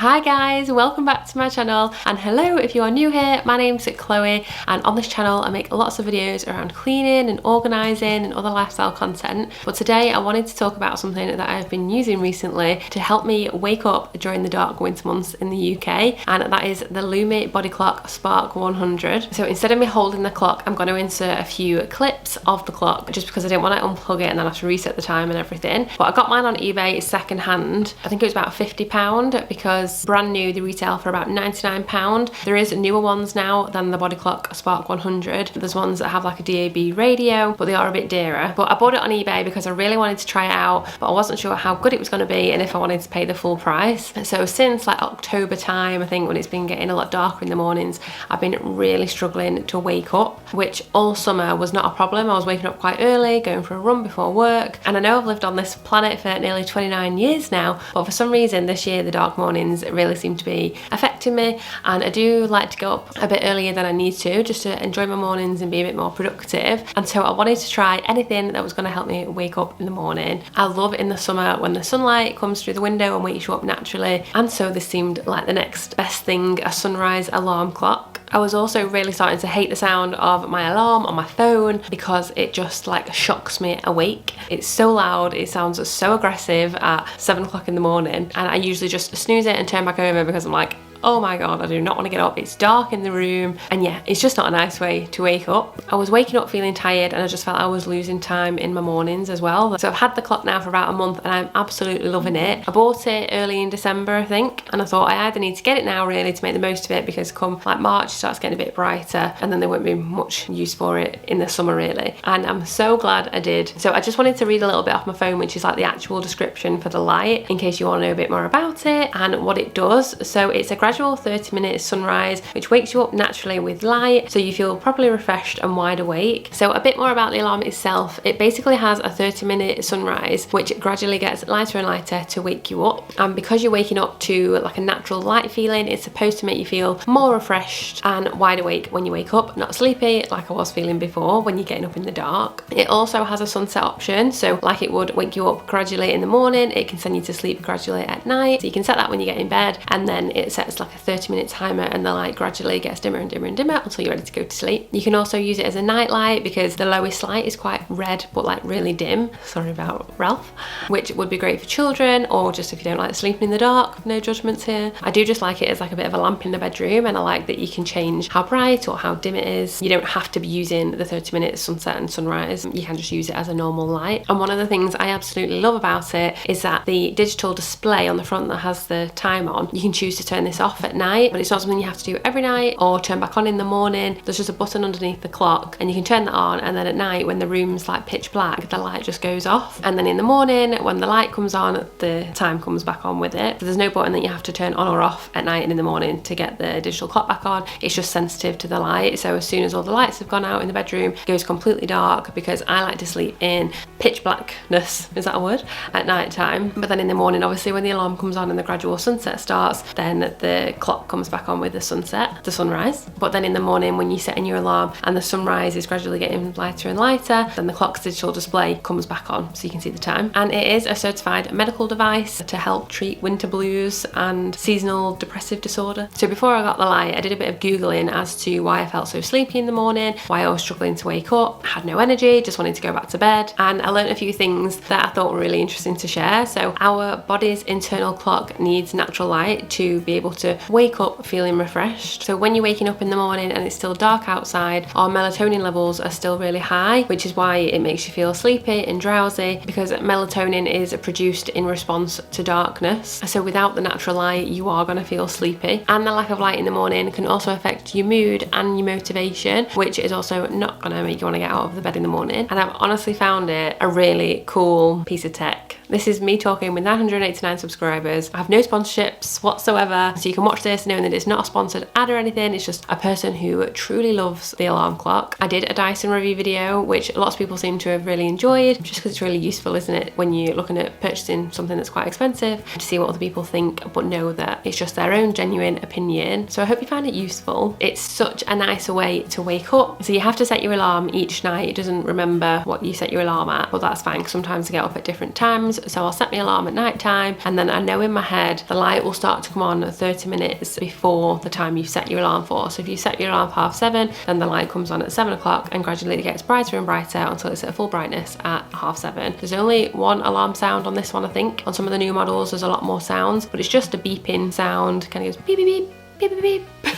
Hi guys, welcome back to my channel, and hello if you are new here. My name's Chloe, and on this channel I make lots of videos around cleaning and organising and other lifestyle content. But today I wanted to talk about something that I've been using recently to help me wake up during the dark winter months in the UK, and that is the Lumie Bodyclock Spark 100. So instead of me holding the clock, I'm going to insert a few clips of the clock just because I didn't want to unplug it and then have to reset the time and everything. But I got mine on eBay second hand. I think it was about £50 because brand new they retail for about £99. There is newer ones now than the Bodyclock Spark 100. There's ones that have like a DAB radio, but they are a bit dearer. But I bought it on eBay because I really wanted to try it out, but I wasn't sure how good it was going to be and if I wanted to pay the full price. So since like October time, I think, when it's been getting a lot darker in the mornings, I've been really struggling to wake up, which all summer was not a problem. I was waking up quite early, going for a run before work, and I know I've lived on this planet for nearly 29 years now, but for some reason this year the dark mornings really seem to be affecting me, and I do like to go up a bit earlier than I need to just to enjoy my mornings and be a bit more productive. And so I wanted to try anything that was going to help me wake up in the morning. I love in the summer when the sunlight comes through the window and wakes you up naturally, and so this seemed like the next best thing, a sunrise alarm clock. I was also really starting to hate the sound of my alarm on my phone because it just like shocks me awake. It's so loud, it sounds so aggressive at 7 o'clock in the morning, and I usually just snooze it and turn back over because I'm like, oh my god, I do not want to get up. It's dark in the room, and yeah, it's just not a nice way to wake up. I was waking up feeling tired, and I just felt I was losing time in my mornings as well. So I've had the clock now for about a month, and I'm absolutely loving it. I bought it early in December, I think, and I thought I either need to get it now really to make the most of it, because come like March it starts getting a bit brighter, and then there won't be much use for it in the summer really. And I'm so glad I did. So I just wanted to read a little bit off my phone, which is like the actual description for the light, in case you want to know a bit more about it and what it does. So it's a gradual 30-minute sunrise which wakes you up naturally with light, so you feel properly refreshed and wide awake. So a bit more about the alarm itself. It basically has a 30-minute sunrise which gradually gets lighter and lighter to wake you up, and because you're waking up to like a natural light feeling, it's supposed to make you feel more refreshed and wide awake when you wake up, not sleepy like I was feeling before when you're getting up in the dark. It also has a sunset option, so like it would wake you up gradually in the morning, it can send you to sleep gradually at night. So you can set that when you get in bed, and then it sets like a 30-minute timer, and the light gradually gets dimmer and dimmer and dimmer until you're ready to go to sleep. You can also use it as a night light because the lowest light is quite red but like really dim. Sorry about Ralph. Which would be great for children, or just if you don't like sleeping in the dark. No judgments here. I do just like it as like a bit of a lamp in the bedroom, and I like that you can change how bright or how dim it is. You don't have to be using the 30-minute sunset and sunrise. You can just use it as a normal light. And one of the things I absolutely love about it is that the digital display on the front that has the time on, you can choose to turn this off at night, but it's not something you have to do every night or turn back on in the morning. There's just a button underneath the clock, and you can turn that on, and then at night when the room's like pitch black, the light just goes off, and then in the morning when the light comes on, the time comes back on with it. So there's no button that you have to turn on or off at night and in the morning to get the digital clock back on. It's just sensitive to the light, so as soon as all the lights have gone out in the bedroom, it goes completely dark, because I like to sleep in pitch blackness, is that a word, at night time. But then in the morning, obviously when the alarm comes on and the gradual sunset starts, then the clock comes back on with the sunrise. But then in the morning when you set in your alarm and the sunrise is gradually getting lighter and lighter, then the clock's digital display comes back on so you can see the time. And it is a certified medical device to help treat winter blues and seasonal depressive disorder. So before I got the light, I did a bit of Googling as to why I felt so sleepy in the morning, why I was struggling to wake up, had no energy, just wanted to go back to bed, and I learned a few things that I thought were really interesting to share. So our body's internal clock needs natural light to be able to wake up feeling refreshed. So when you're waking up in the morning and it's still dark outside, our melatonin levels are still really high, which is why it makes you feel sleepy and drowsy, because melatonin is produced in response to darkness. So without the natural light, you are going to feel sleepy. And the lack of light in the morning can also affect your mood and your motivation, which is also not going to make you want to get out of the bed in the morning. And I've honestly found it a really cool piece of tech. This is me talking with 989 subscribers. I have no sponsorships whatsoever, so you can watch this knowing that it's not a sponsored ad or anything. It's just a person who truly loves the alarm clock. I did a Dyson review video, which lots of people seem to have really enjoyed, just because it's really useful, isn't it, when you're looking at purchasing something that's quite expensive, to see what other people think, but know that it's just their own genuine opinion. So I hope you find it useful. It's such a nicer way to wake up. So you have to set your alarm each night. It doesn't remember what you set your alarm at, but that's fine, because sometimes I get up at different times. So I'll set my alarm at night time, and then I know in my head the light will start to come on 30 minutes before the time you set your alarm for. So if you set your alarm for 7:30, then the light comes on at 7 o'clock and gradually it gets brighter and brighter until it's at full brightness at 7:30. There's only one alarm sound on this one, I think. On some of the new models there's a lot more sounds, but it's just a beeping sound, kind of goes beep beep beep beep beep beep.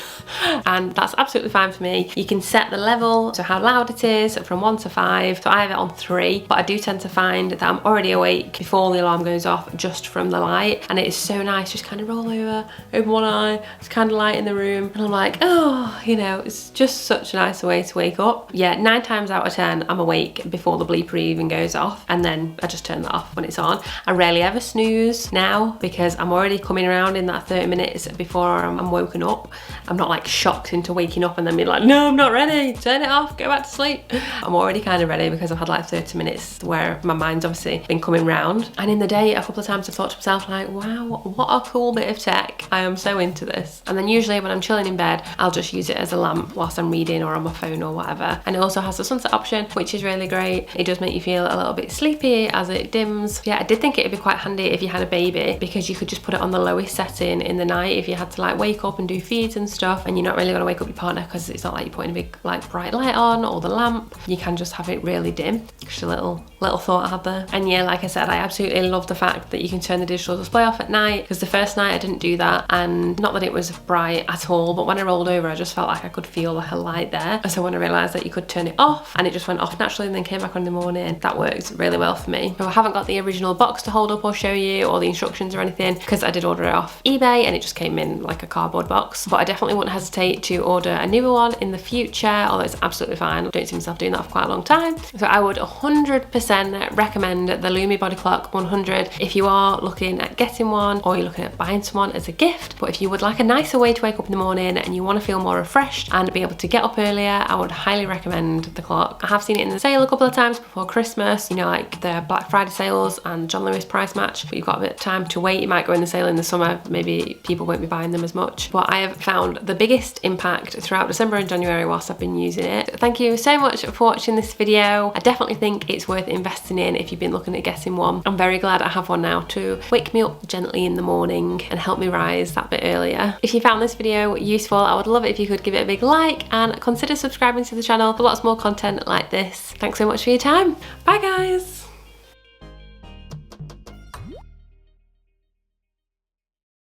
And that's absolutely fine for me. You can set the level, so how loud it is, from 1 to 5. So I have it on 3, but I do tend to find that I'm already awake before the alarm goes off just from the light, and it is so nice. Just kind of roll over, open one eye, it's candlelight in the room, and I'm like, oh, you know, it's just such a nice way to wake up. Yeah, 9 times out of 10 I'm awake before the bleeper even goes off, and then I just turn that off when it's on. I rarely ever snooze now because I'm already coming around in that 30 minutes before I'm woken up. I'm not like shocked into waking up and then being like, no, I'm not ready, turn it off, go back to sleep. I'm already kind of ready because I've had like 30 minutes where my mind's obviously been coming round. And in the day, a couple of times I've thought to myself like, wow, what a cool bit of tech. I am so into this. And then usually when I'm chilling in bed, I'll just use it as a lamp whilst I'm reading or on my phone or whatever. And it also has the sunset option, which is really great. It does make you feel a little bit sleepy as it dims. Yeah, I did think it'd be quite handy if you had a baby, because you could just put it on the lowest setting in the night if you had to like wake up and do feeds and stuff, and you're not really going to wake up your partner because it's not like you're putting a big like bright light on or the lamp. You can just have it really dim. Just a little thought I had there. And yeah, like I said, I absolutely love the fact that you can turn the digital display off at night, because the first night I didn't do that, and not that it was bright at all, but when I rolled over I just felt like I could feel like a light there. So when I realised that you could turn it off, and it just went off naturally and then came back on in the morning, that worked really well for me. So I haven't got the original box to hold up or show you, or the instructions or anything, because I did order it off eBay and it just came in like a cardboard box. But I definitely wouldn't hesitate to order a newer one in the future, although it's absolutely fine. I don't see myself doing that for quite a long time. So I would 100% recommend the Lumie Bodyclock 100 if you are looking at getting one, or you're looking at buying someone as a gift. But if you would like a nicer way to wake up in the morning and you want to feel more refreshed and be able to get up earlier, I would highly recommend the clock. I have seen it in the sale a couple of times before Christmas, you know, like the Black Friday sales and John Lewis price match, but you've got a bit of time to wait. It might go in the sale in the summer, maybe people won't be buying them as much. But I have found the biggest impact throughout December and January whilst I've been using it. Thank you so much for watching this video. I definitely think it's worth investing in if you've been looking at getting one. I'm very glad I have one now to wake me up gently in the morning and help me rise that bit earlier. If you found this video useful, I would love it if you could give it a big like and consider subscribing to the channel for lots more content like this. Thanks so much for your time. Bye guys.